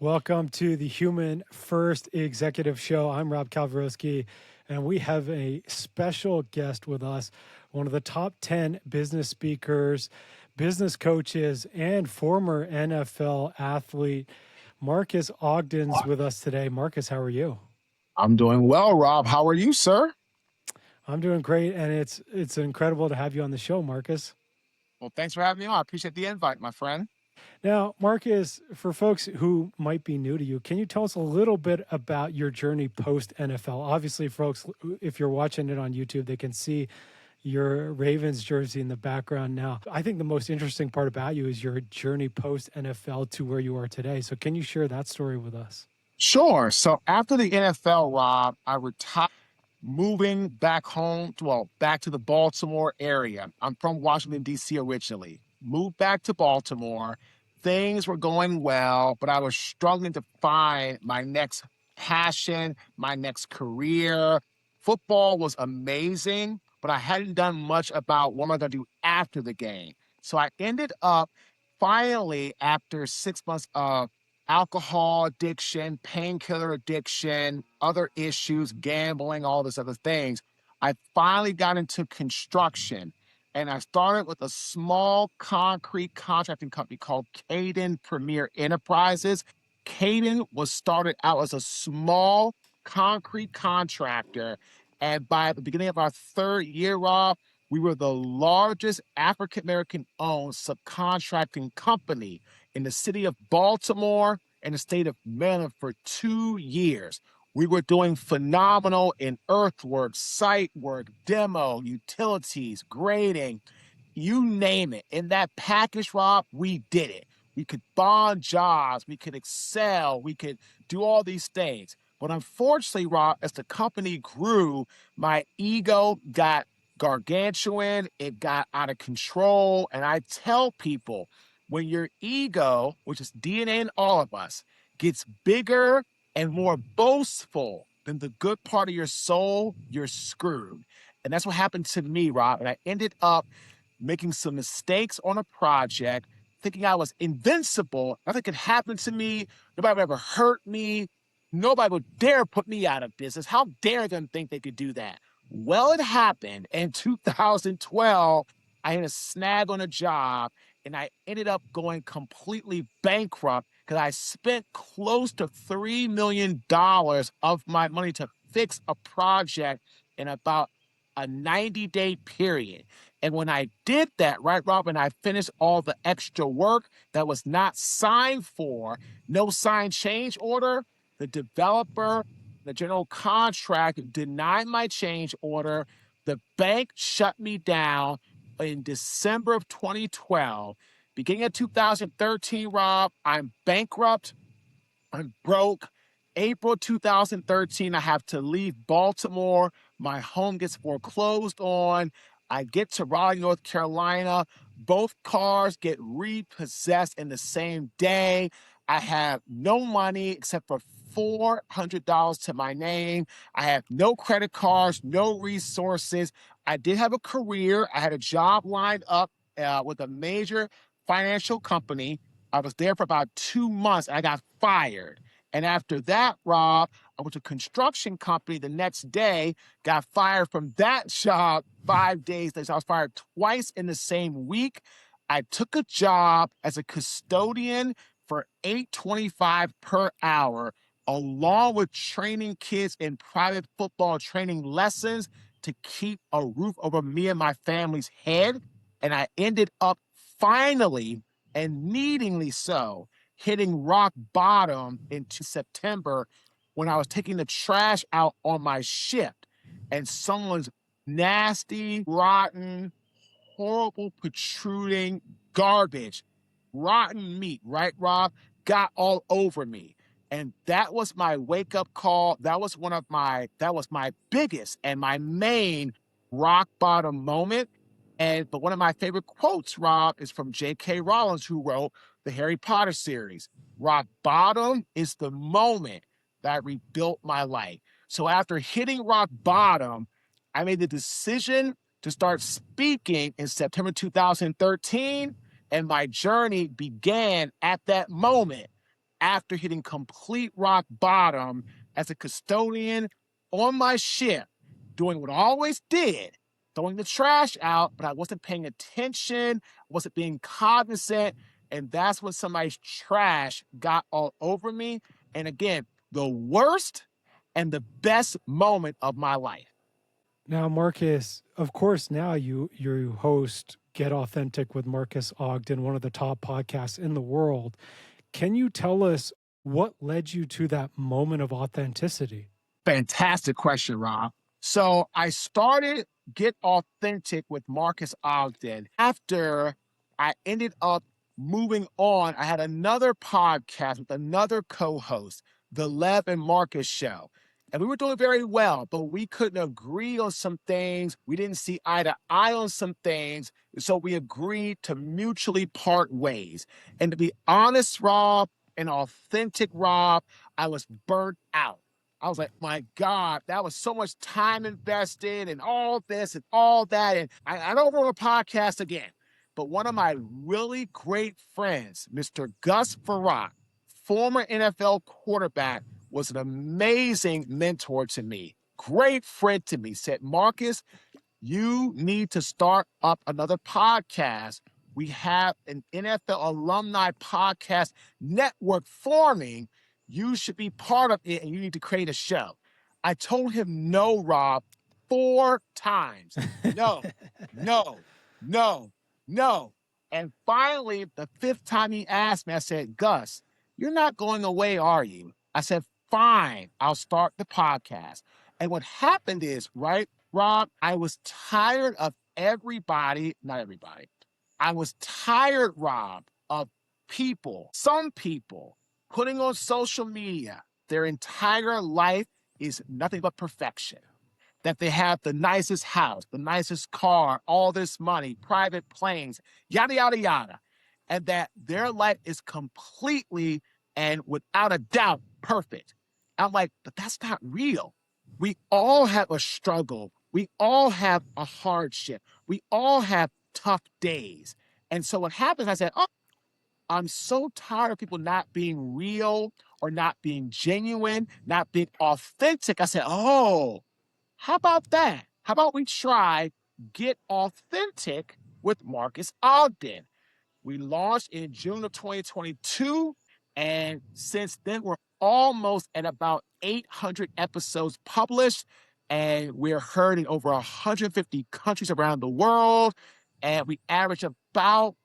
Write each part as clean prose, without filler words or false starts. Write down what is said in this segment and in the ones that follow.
Welcome to the Human First Executive Show. I'm Rob Kalwarowsky, and we have a special guest with us, one of the top 10 business speakers, business coaches, and former NFL athlete. Marques Ogden's with us today. Marques, how are you? I'm doing well, Rob. How are you, sir? I'm doing great, and it's incredible to have you on the show, Marques. Well, thanks for having me on. I appreciate the invite, my friend. Now, Marques, for folks who might be new to you, can you tell us a little bit about your journey post NFL? Obviously, folks, if you're watching it on YouTube, they can see your Ravens jersey in the background now. I think the most interesting part about you is your journey post NFL to where you are today. So can you share that story with us? Sure. So after the NFL, Rob, I retired, moving back home, back to the Baltimore area. I'm from Washington, D.C. originally. Moved back to Baltimore. Things were going well, but I was struggling to find my next passion, my next career. Football was amazing, but I hadn't done much about what am I going to do after the game. So I ended up finally, after 6 months of alcohol addiction, painkiller addiction, other issues, gambling, all these other things, I finally got into construction. And I started with a small concrete contracting company called Caden Premier Enterprises. Caden was started out as a small concrete contractor. And by the beginning of our third year, Rob, we were the largest African American owned subcontracting company in the city of Baltimore and the state of Maryland for 2 years. We were doing phenomenal in earthwork, site work, demo, utilities, grading, you name it. In that package, Rob, we did it. We could bond jobs, we could excel, we could do all these things. But unfortunately, Rob, as the company grew, my ego got gargantuan, it got out of control. And I tell people, when your ego, which is DNA in all of us, gets bigger and more boastful than the good part of your soul, you're screwed. And that's what happened to me, Rob. And I ended up making some mistakes on a project, thinking I was invincible. Nothing could happen to me. Nobody would ever hurt me. Nobody would dare put me out of business. How dare them think they could do that? Well, it happened in 2012. I had a snag on a job and I ended up going completely bankrupt because I spent close to $3 million of my money to fix a project in about a 90-day period. And when I did that, right, Robin, I finished all the extra work that was not signed for, no signed change order. The developer, the general contract denied my change order. The bank shut me down in December of 2012. Beginning of 2013, Rob, I'm bankrupt. I'm broke. April 2013, I have to leave Baltimore. My home gets foreclosed on. I get to Raleigh, North Carolina. Both cars get repossessed in the same day. I have no money except for $400 to my name. I have no credit cards, no resources. I did have a career. I had a job lined up with a major financial company. I was there for about 2 months. I got fired. And after that, Rob, I went to a construction company the next day, got fired from that job 5 days later. So I was fired twice in the same week. I took a job as a custodian for $8.25 per hour, along with training kids in private football training lessons to keep a roof over me and my family's head. And I ended up finally, and needingly so, hitting rock bottom into September when I was taking the trash out on my shift and someone's nasty, rotten, horrible, protruding garbage, rotten meat, right, Rob, got all over me. And that was my wake up call. That was my biggest and my main rock bottom moment. But one of my favorite quotes, Rob, is from J.K. Rowling, who wrote the Harry Potter series. Rock bottom is the moment that rebuilt my life. So after hitting rock bottom, I made the decision to start speaking in September 2013, and my journey began at that moment. after hitting complete rock bottom as a custodian on my ship, doing what I always did, throwing the trash out, but I wasn't paying attention, wasn't being cognizant. And that's when somebody's trash got all over me. And again, the worst and the best moment of my life. Now, Marques, of course, now you host Get Authentic with Marques Ogden, one of the top podcasts in the world. Can you tell us what led you to that moment of authenticity? Fantastic question, Rob. So I started Get Authentic with Marques Ogden after I ended up moving on. I had another podcast with another co-host, The Lev and Marcus Show. And we were doing very well, but we couldn't agree on some things. We didn't see eye to eye on some things. So we agreed to mutually part ways. And to be honest, Rob, and authentic Rob, I was burnt out. I was like, my God, that was so much time invested and all this and all that. And I don't run a podcast again. But one of my really great friends, Mr. Gus Farrat, former NFL quarterback, was an amazing mentor to me, great friend to me, said, Marcus, you need to start up another podcast. We have an NFL alumni podcast network forming. You should be part of it and you need to create a show. I told him no, Rob, 4 times. No, no, no, no. And finally, the 5th time he asked me, I said, Gus, you're not going away, are you? I said, fine, I'll start the podcast. And what happened is, right, Rob, I was tired of not everybody. I was tired, Rob, of some people putting on social media, their entire life is nothing but perfection. That they have the nicest house, the nicest car, all this money, private planes, yada, yada, yada. And that their life is completely and without a doubt perfect. I'm like, but that's not real. We all have a struggle. We all have a hardship. We all have tough days. And so what happens, I said, oh, I'm so tired of people not being real or not being genuine, not being authentic. I said, oh, how about that? How about we try Get Authentic with Marques Ogden? We launched in June of 2022. And since then, we're almost at about 800 episodes published. And we're heard in over 150 countries around the world. And we average about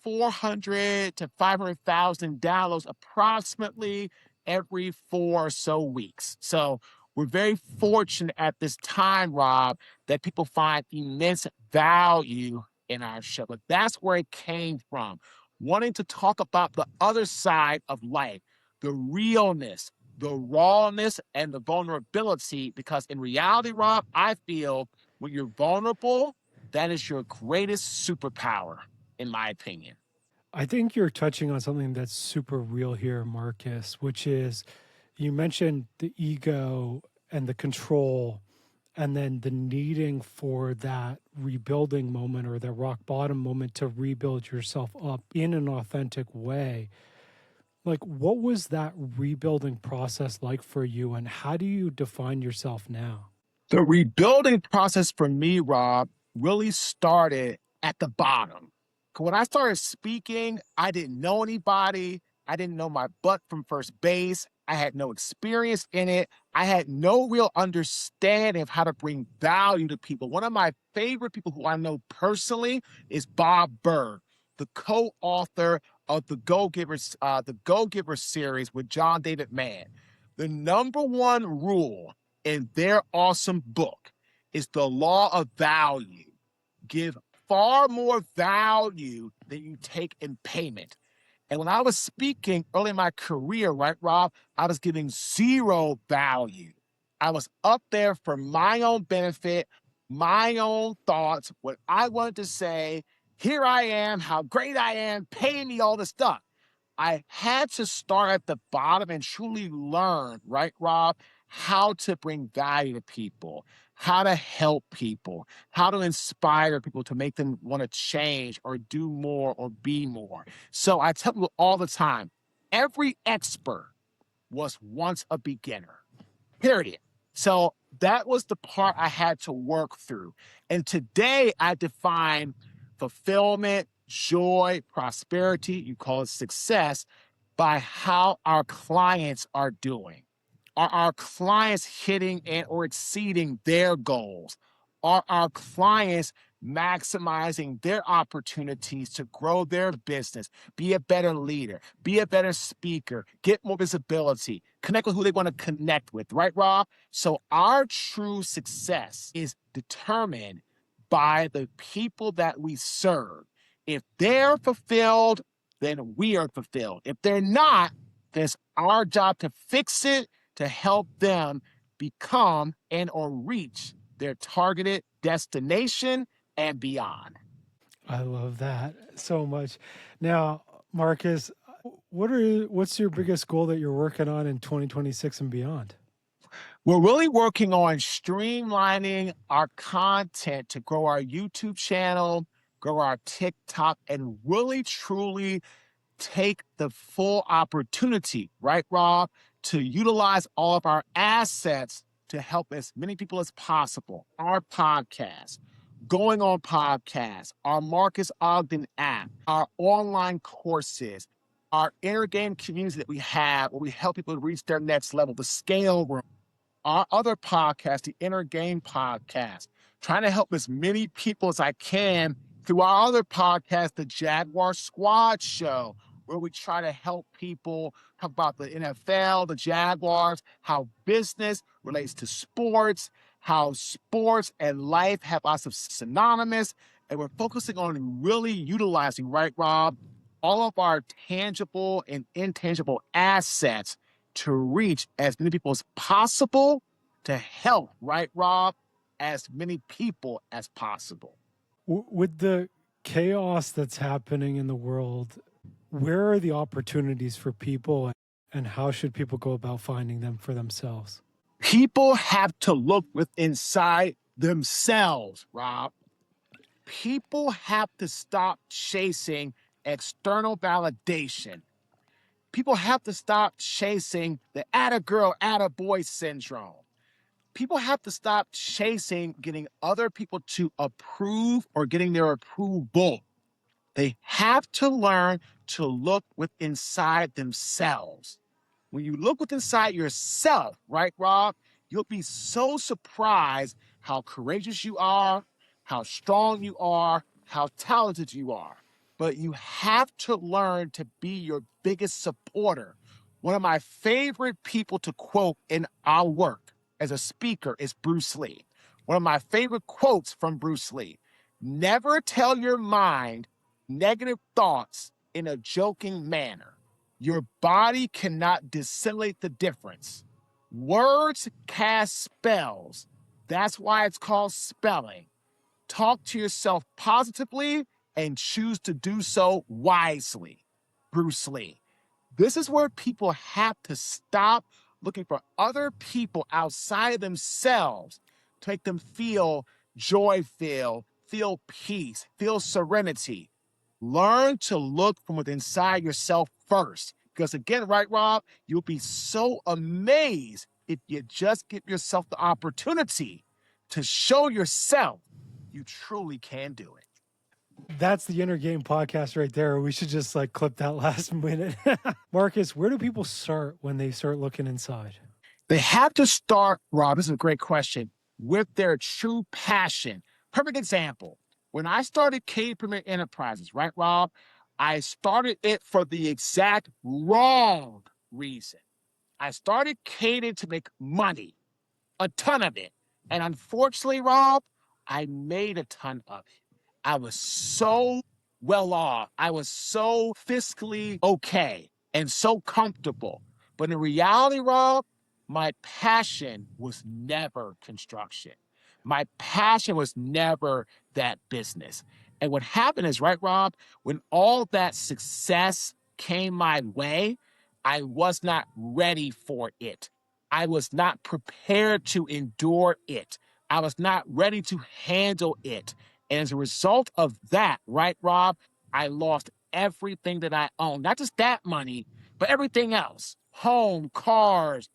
400 to 500,000 downloads approximately every 4 or so weeks. So we're very fortunate at this time, Rob, that people find immense value in our show. But that's where it came from, wanting to talk about the other side of life, the realness, the rawness, and the vulnerability. Because in reality, Rob, I feel when you're vulnerable, that is your greatest superpower, in my opinion. I think you're touching on something that's super real here, Marcus, which is you mentioned the ego and the control, and then the needing for that rebuilding moment or the rock bottom moment to rebuild yourself up in an authentic way. Like, what was that rebuilding process like for you, and how do you define yourself now? The rebuilding process for me, Rob, really started at the bottom. When I started speaking, I didn't know anybody. I didn't know my butt from first base. I had no experience in it. I had no real understanding of how to bring value to people. One of my favorite people who I know personally is Bob Burr, the co-author of the Go Giver series with John David Mann. The number one rule in their awesome book is the law of value. Give far more value than you take in payment. And when I was speaking early in my career, right, Rob, I was giving zero value. I was up there for my own benefit, my own thoughts, what I wanted to say. Here I am, how great I am, pay me all this stuff. I had to start at the bottom and truly learn, right, Rob, how to bring value to people, how to help people, how to inspire people to make them want to change or do more or be more. So I tell people all the time, Every expert was once a beginner, period. So that was the part I had to work through. And today I define fulfillment, joy, prosperity, you call it success, by how our clients are doing. Are our clients hitting and or exceeding their goals? Are our clients maximizing their opportunities to grow their business, be a better leader, be a better speaker, get more visibility, connect with who they want to connect with, right, Rob? So our true success is determined by the people that we serve. If they're fulfilled, then we are fulfilled. If they're not, then it's our job to fix it, to help them become and or reach their targeted destination and beyond. I love that so much. Now, Marcus, what's your biggest goal that you're working on in 2026 and beyond? We're really working on streamlining our content to grow our YouTube channel, grow our TikTok, and really truly take the full opportunity, right, Rob, to utilize all of our assets to help as many people as possible. Our podcast, going on podcasts, our Marques Ogden app, our online courses, our inner game community that we have where we help people reach their next level, the scale room, our other podcast, the Inner Game podcast, trying to help as many people as I can through our other podcast, the Jaguar Squad Show, where we try to help people talk about the NFL, the Jaguars, how business relates to sports, how sports and life have lots of synonymous. And we're focusing on really utilizing, right, Rob, all of our tangible and intangible assets to reach as many people as possible to help, right, Rob, as many people as possible. With the chaos that's happening in the world, where are the opportunities for people and how should people go about finding them for themselves? People have to look within inside themselves, Rob. People have to stop chasing external validation. People have to stop chasing the atta girl, atta boy syndrome. People have to stop chasing getting other people to approve or getting their approval. They have to learn to look with inside themselves. When you look with inside yourself, right, Rob, you'll be so surprised how courageous you are, how strong you are, how talented you are. But you have to learn to be your biggest supporter. One of my favorite people to quote in our work as a speaker is Bruce Lee. One of my favorite quotes from Bruce Lee: never tell your mind negative thoughts in a joking manner. Your body cannot dissimulate the difference. Words cast spells. That's why it's called spelling. Talk to yourself positively and choose to do so wisely. Bruce Lee. This is where people have to stop looking for other people outside of themselves to make them feel joy, feel peace, feel serenity. Learn to look from within inside yourself first. Because again, right, Rob, you'll be so amazed if you just give yourself the opportunity to show yourself you truly can do it. That's the Inner Game podcast right there. We should just like clip that last minute. Marcus, where do people start when they start looking inside? They have to start, Rob, this is a great question, with their true passion. Perfect example. When I started K Premier Enterprises, right, Rob, I started it for the exact wrong reason. I started catering to make money, a ton of it. And unfortunately, Rob, I made a ton of it. I was so well off. I was so fiscally okay and so comfortable. But in reality, Rob, my passion was never construction. My passion was never that business. And what happened is, right, Rob, when all that success came my way, I was not ready for it. I was not prepared to endure it. I was not ready to handle it. And as a result of that, right, Rob, I lost everything that I owned. Not just that money, But everything else, home, cars,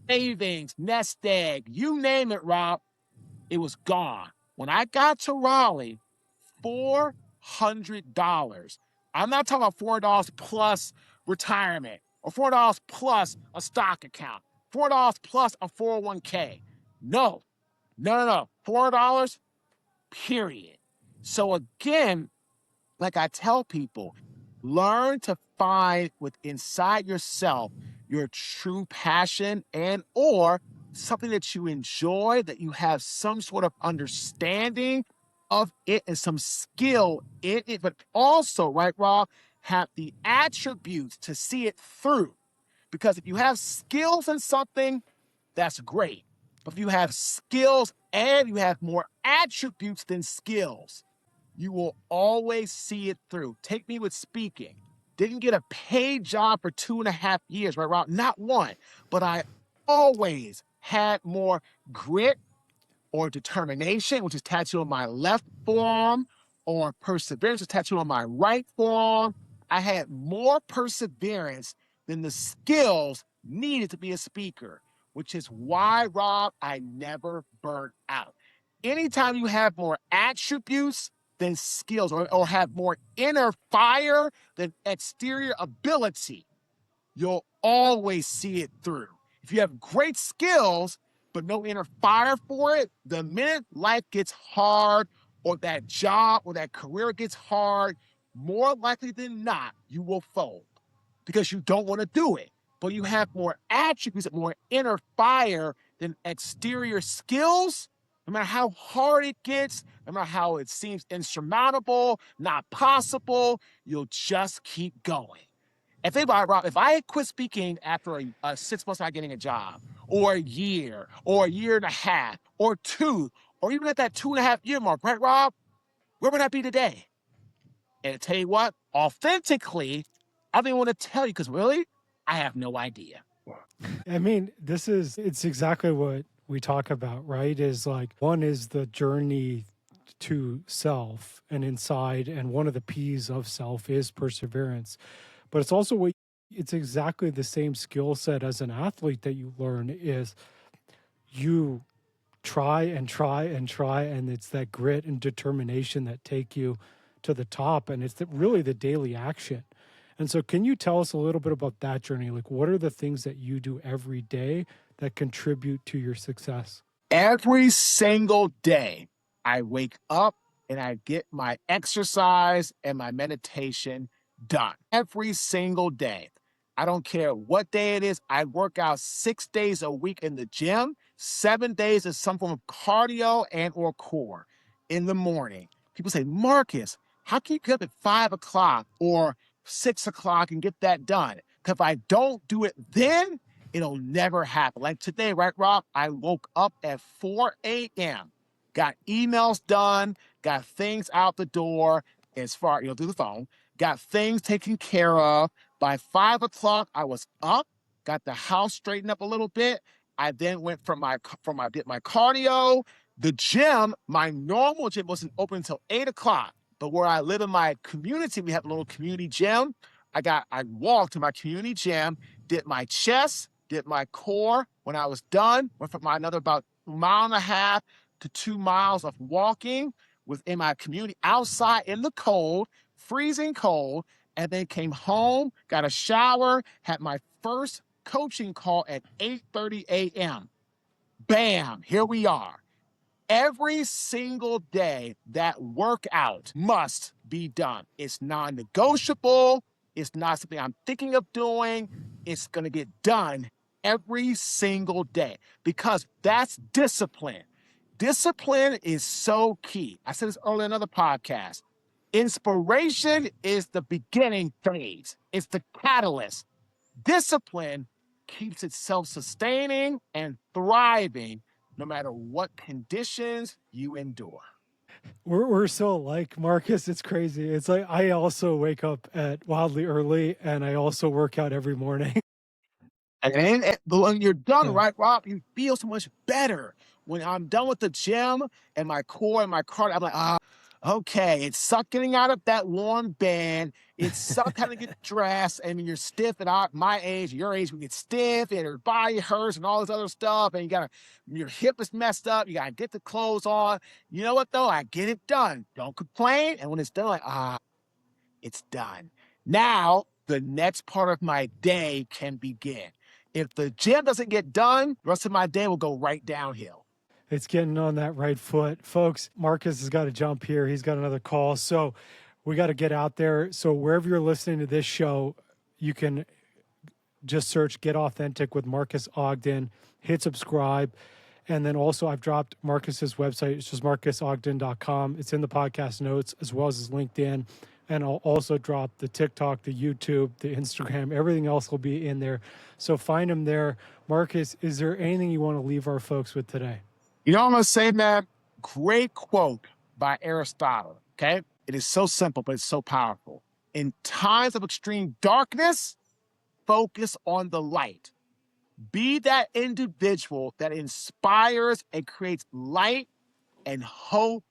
savings, nest egg, you name it, Rob, it was gone. When I got to Raleigh, $400. I'm not talking about $400 plus retirement or $400 plus a stock account, $400 plus a 401k. No, no. $400, period. So again, like I tell people, learn to find inside yourself your true passion and or something that you enjoy, that you have some sort of understanding of it and some skill in it, but also, right, Rob, have the attributes to see it through. Because if you have skills in something, that's great. But if you have skills and you have more attributes than skills, you will always see it through. Take me with speaking. Didn't get a paid job for 2.5 years, right, Rob? Not one. But I always had more grit or determination, which is tattooed on my left forearm, or perseverance, which is tattooed on my right forearm. I had more perseverance than the skills needed to be a speaker, which is why, Rob, I never burnt out. Anytime you have more attributes than skills, or have more inner fire than exterior ability, you'll always see it through. If you have great skills, but no inner fire for it, the minute life gets hard, or that job or that career gets hard, more likely than not, you will fold because you don't want to do it. But you have more attributes, more inner fire than exterior skills. No matter how hard it gets, no matter how it seems insurmountable, not possible, you'll just keep going. And think about it, Rob, if I had quit speaking after 6 months not getting a job, or a year, or a year and a half, or two, or even at that 2.5 year mark, right, Rob? Where would I be today? And to tell you what, authentically, I don't even want to tell you because really, I have no idea. I mean, it's exactly what we talk about, right? Is like one is the journey to self and inside, and one of the P's of self is perseverance. But it's also it's exactly the same skill set as an athlete that you learn is you try and try and try, and it's that grit and determination that take you to the top, and it's really the daily action. And so can you tell us a little bit about that journey? Like, what are the things that you do every day that contribute to your success? Every single day, I wake up and I get my exercise and my meditation done. Every single day. I don't care what day it is. I work out 6 days a week in the gym. 7 days is some form of cardio and or core in the morning. People say, Marcus, how can you get up at 5 o'clock or 6 o'clock and get that done? Because if I don't do it then, it'll never happen. Like today, right, Rob? I woke up at 4 a.m., got emails done, got things out the door as far, through the phone, got things taken care of. By 5 o'clock, I was up, got the house straightened up a little bit. I then went did my cardio. The gym, my normal gym wasn't open until 8 o'clock. But where I live in my community, we have a little community gym. I walked to my community gym, did my chest, did my core. When I was done, went for another about 1.5 to 2 miles of walking within my community outside in the cold, freezing cold, and then came home, got a shower, had my first coaching call at 8:30 a.m. Bam, here we are. Every single day, that workout must be done. It's non-negotiable. It's not something I'm thinking of doing. It's going to get done every single day because that's discipline. Discipline is so key. I said this earlier in another podcast. Inspiration is the beginning phase. It's the catalyst. Discipline keeps it self-sustaining and thriving no matter what conditions you endure. We're so alike, Marcus. It's crazy. It's like I also wake up at wildly early, and I also work out every morning. But when you're done, Yeah. right, Rob, you feel so much better. When I'm done with the gym and my core and my cardio, I'm like, Okay, it sucked getting out of that warm bed. It sucked having to get dressed, and you're stiff. And my age, your age, we get stiff, and your body hurts, and all this other stuff. And your hip is messed up. You gotta get the clothes on. You know what though? I get it done. Don't complain. And when it's done, it's done. Now the next part of my day can begin. If the gym doesn't get done, the rest of my day will go right downhill. It's getting on that right foot. Folks, Marques has got to jump here. He's got another call. So we got to get out there. So wherever you're listening to this show, you can just search Get Authentic with Marques Ogden, hit subscribe. And then also I've dropped Marcus's website. It's just marquesogden.com. It's in the podcast notes as well as his LinkedIn. And I'll also drop the TikTok, the YouTube, the Instagram, everything else will be in there. So find him there. Marques, is there anything you want to leave our folks with today? You know what I'm going to say, man? Great quote by Aristotle, okay? It is so simple, but it's so powerful. In times of extreme darkness, focus on the light. Be that individual that inspires and creates light and hope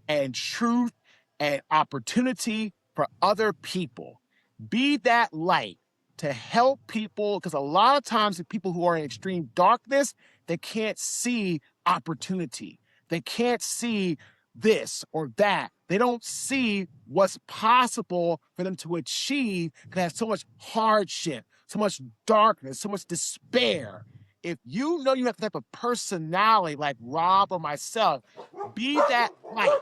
and truth and opportunity for other people. Be that light to help people, because a lot of times the people who are in extreme darkness, they can't see opportunity. They can't see this or that. They don't see what's possible for them to achieve because there's so much hardship, so much darkness, so much despair. If you know you have the type of personality like Rob or myself, be that light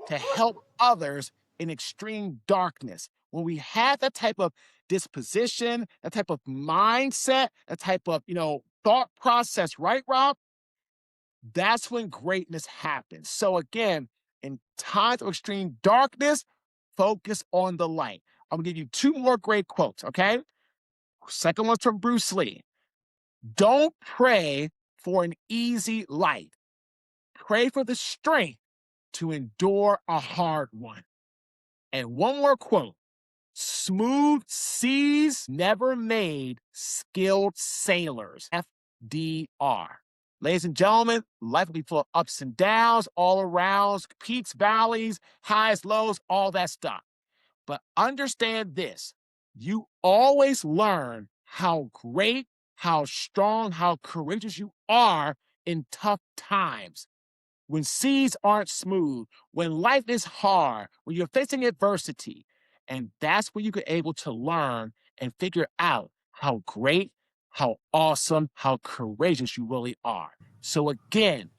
to help others in extreme darkness. When we have that type of disposition, that type of mindset, that type of, thought process, right, Rob? That's when greatness happens. So again, in times of extreme darkness, focus on the light. I'm gonna give you two more great quotes, okay? Second one's from Bruce Lee. Don't pray for an easy life. Pray for the strength to endure a hard one. And one more quote. Smooth seas never made skilled sailors. FDR. Ladies and gentlemen, life will be full of ups and downs all around, peaks, valleys, highs, lows, all that stuff. But understand this, you always learn how great, how strong, how courageous you are in tough times. When seas aren't smooth, when life is hard, when you're facing adversity. And that's when you get able to learn and figure out how great, how awesome, how courageous you really are. So again,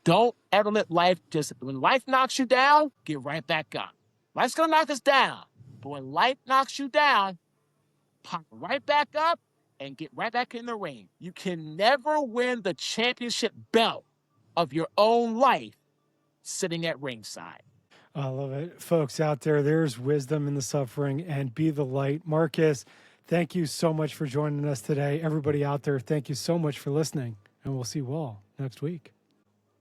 don't ever let life when life knocks you down, get right back up. Life's gonna knock us down, but when life knocks you down, pop right back up and get right back in the ring. You can never win the championship belt of your own life sitting at ringside. I love it. Folks out there, there's wisdom in the suffering, and be the light. Marques, thank you so much for joining us today. Everybody out there, thank you so much for listening, and we'll see you all next week.